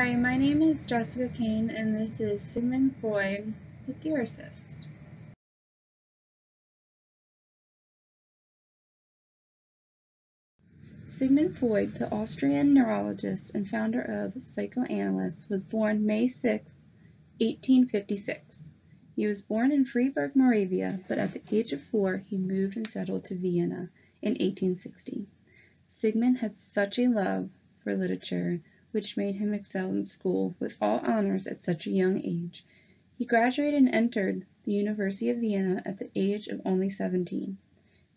Hi, my name is Jessica Kane, and this is Sigmund Freud, the theorist. Sigmund Freud, the Austrian neurologist and founder of psychoanalysis, was born May 6, 1856. He was born in Freiburg, Moravia, but at the age of 4, he moved and settled to Vienna in 1860. Sigmund had such a love for literature, which made him excel in school with all honors at such a young age. He graduated and entered the University of Vienna at the age of only 17.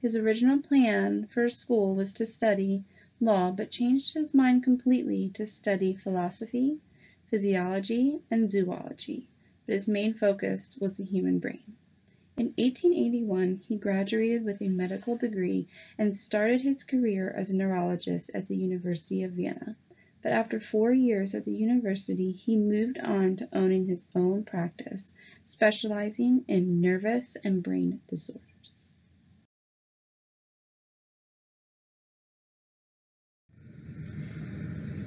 His original plan for school was to study law, but changed his mind completely to study philosophy, physiology, and zoology, but his main focus was the human brain. In 1881, he graduated with a medical degree and started his career as a neurologist at the University of Vienna. But after 4 years at the university, he moved on to owning his own practice, specializing in nervous and brain disorders.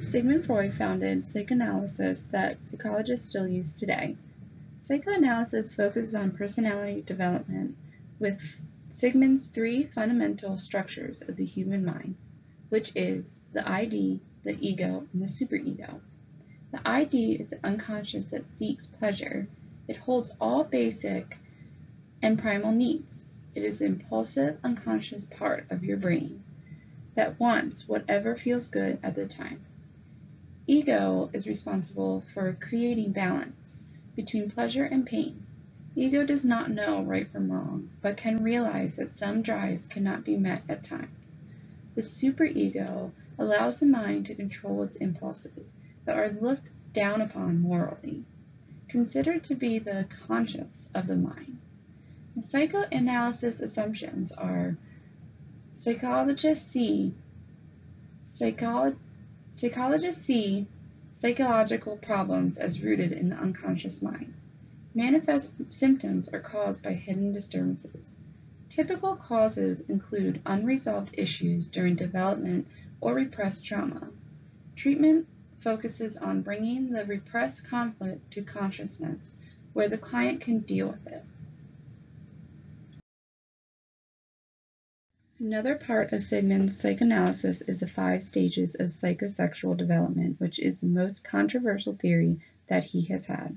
Sigmund Freud founded psychoanalysis that psychologists still use today. Psychoanalysis focuses on personality development with Sigmund's 3 fundamental structures of the human mind, which is the ID, the ego, and the superego. The ID is the unconscious that seeks pleasure. It holds all basic and primal needs. It is the impulsive, unconscious part of your brain that wants whatever feels good at the time. Ego is responsible for creating balance between pleasure and pain. Ego does not know right from wrong, but can realize that some drives cannot be met at times. The superego allows the mind to control its impulses that are looked down upon morally, considered to be the conscience of the mind. The psychoanalysis assumptions are psychologists see psychological problems as rooted in the unconscious mind. Manifest symptoms are caused by hidden disturbances. Typical causes include unresolved issues during development or repressed trauma. Treatment focuses on bringing the repressed conflict to consciousness, where the client can deal with it. Another part of Sigmund's psychoanalysis is the 5 stages of psychosexual development, which is the most controversial theory that he has had.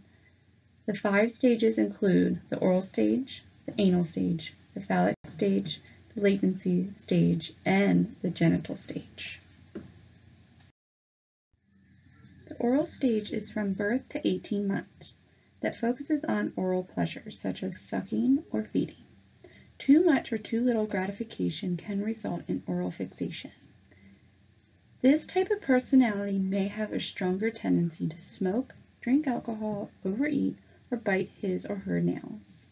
The 5 stages include the oral stage, the anal stage, the phallic stage, the latency stage, and the genital stage. The oral stage is from birth to 18 months that focuses on oral pleasures such as sucking or feeding. Too much or too little gratification can result in oral fixation. This type of personality may have a stronger tendency to smoke, drink alcohol, overeat, or bite his or her nails.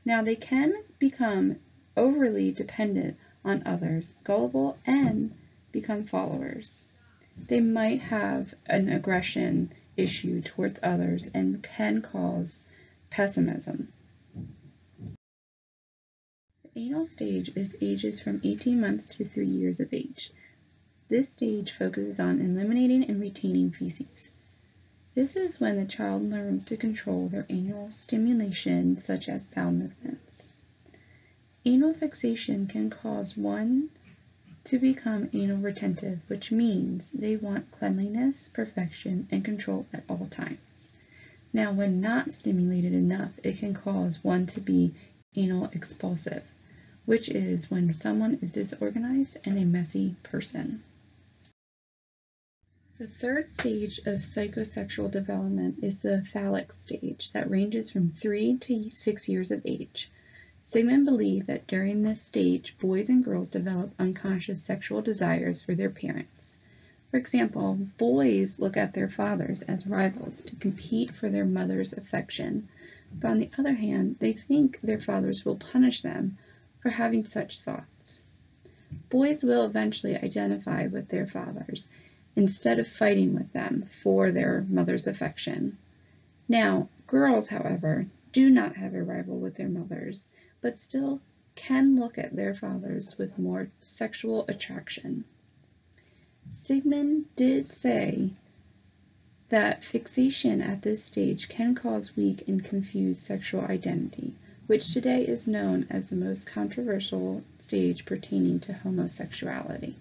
Now they can become overly dependent on others, gullible, and become followers. They might have an aggression issue towards others and can cause pessimism. The anal stage is ages from 18 months to 3 years of age. This stage focuses on eliminating and retaining feces. This is when the child learns to control their anal stimulation, such as bowel movements. Anal fixation can cause one to become anal retentive, which means they want cleanliness, perfection, and control at all times. Now, when not stimulated enough, it can cause one to be anal expulsive, which is when someone is disorganized and a messy person. The 3rd stage of psychosexual development is the phallic stage that ranges from 3 to 6 years of age. Sigmund believed that during this stage, boys and girls develop unconscious sexual desires for their parents. For example, boys look at their fathers as rivals to compete for their mother's affection, but on the other hand, they think their fathers will punish them for having such thoughts. Boys will eventually identify with their fathers instead of fighting with them for their mother's affection. Now, girls, however, do not have a rival with their mothers, but still can look at their fathers with more sexual attraction. Sigmund did say that fixation at this stage can cause weak and confused sexual identity, which today is known as the most controversial stage pertaining to homosexuality.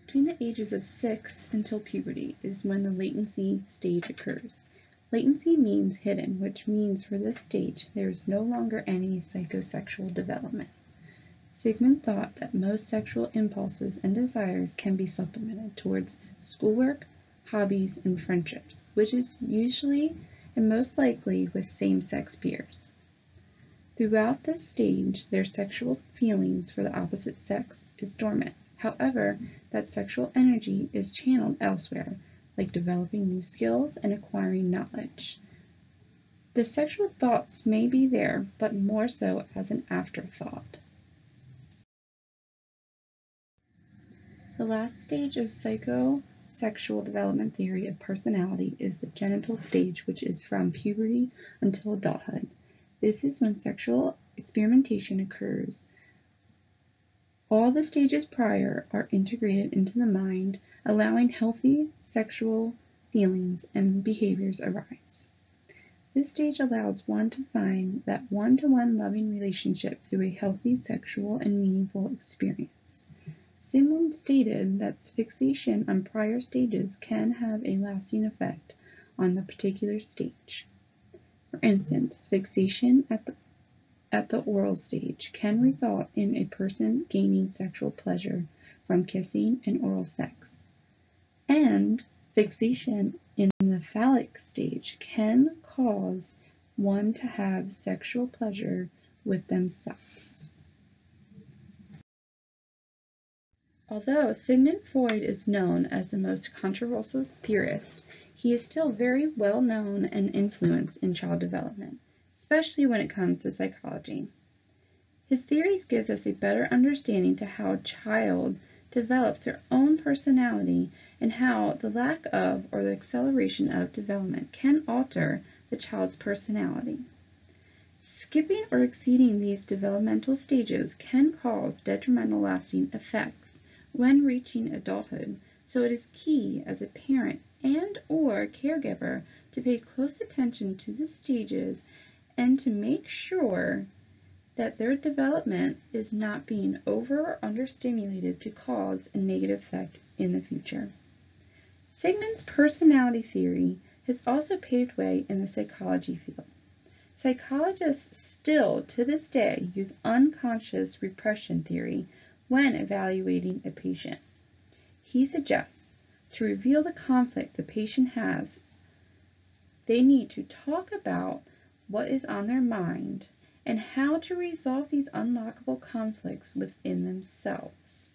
Between the ages of 6 until puberty is when the latency stage occurs. Latency means hidden, which means for this stage there is no longer any psychosexual development. Sigmund thought that most sexual impulses and desires can be supplemented towards schoolwork, hobbies, and friendships, which is usually and most likely with same-sex peers. Throughout this stage, their sexual feelings for the opposite sex is dormant. However, that sexual energy is channeled elsewhere, like developing new skills and acquiring knowledge. The sexual thoughts may be there, but more so as an afterthought. The last stage of psychosexual development theory of personality is the genital stage, which is from puberty until adulthood. This is when sexual experimentation occurs. All the stages prior are integrated into the mind, allowing healthy sexual feelings and behaviors arise. This stage allows one to find that one-to-one loving relationship through a healthy sexual and meaningful experience. Sigmund stated that fixation on prior stages can have a lasting effect on the particular stage. For instance, fixation at the oral stage can result in a person gaining sexual pleasure from kissing and oral sex. And fixation in the phallic stage can cause one to have sexual pleasure with themselves. Although Sigmund Freud is known as the most controversial theorist, he is still very well known and influenced in child development, especially when it comes to psychology. His theories gives us a better understanding to how a child develops their own personality and how the lack of or the acceleration of development can alter the child's personality. Skipping or exceeding these developmental stages can cause detrimental lasting effects when reaching adulthood, so it is key as a parent and/or caregiver to pay close attention to the stages and to make sure that their development is not being over or understimulated to cause a negative effect in the future. Sigmund's personality theory has also paved way in the psychology field. Psychologists still, to this day, use unconscious repression theory when evaluating a patient. He suggests to reveal the conflict the patient has, they need to talk about what is on their mind and how to resolve these unlockable conflicts within themselves.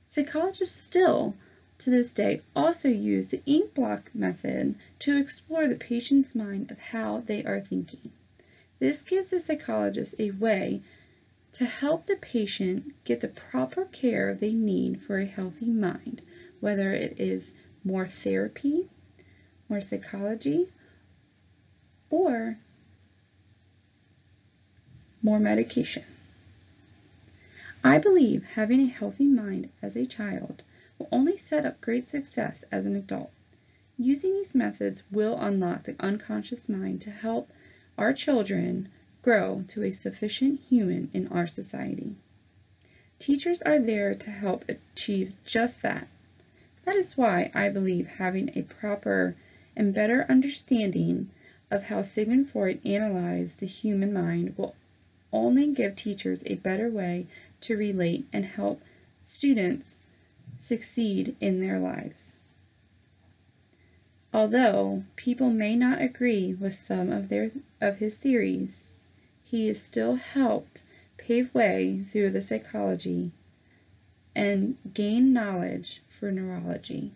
Psychologists still, to this day, also use the ink block method to explore the patient's mind of how they are thinking. This gives the psychologist a way to help the patient get the proper care they need for a healthy mind, whether it is more therapy, more psychology, or more medication. I believe having a healthy mind as a child will only set up great success as an adult. Using these methods will unlock the unconscious mind to help our children grow to a sufficient human in our society. Teachers are there to help achieve just that. That is why I believe having a proper and better understanding of how Sigmund Freud analyzed the human mind will only give teachers a better way to relate and help students succeed in their lives. Although people may not agree with some of his theories, he has still helped pave way through the psychology and gain knowledge for neurology.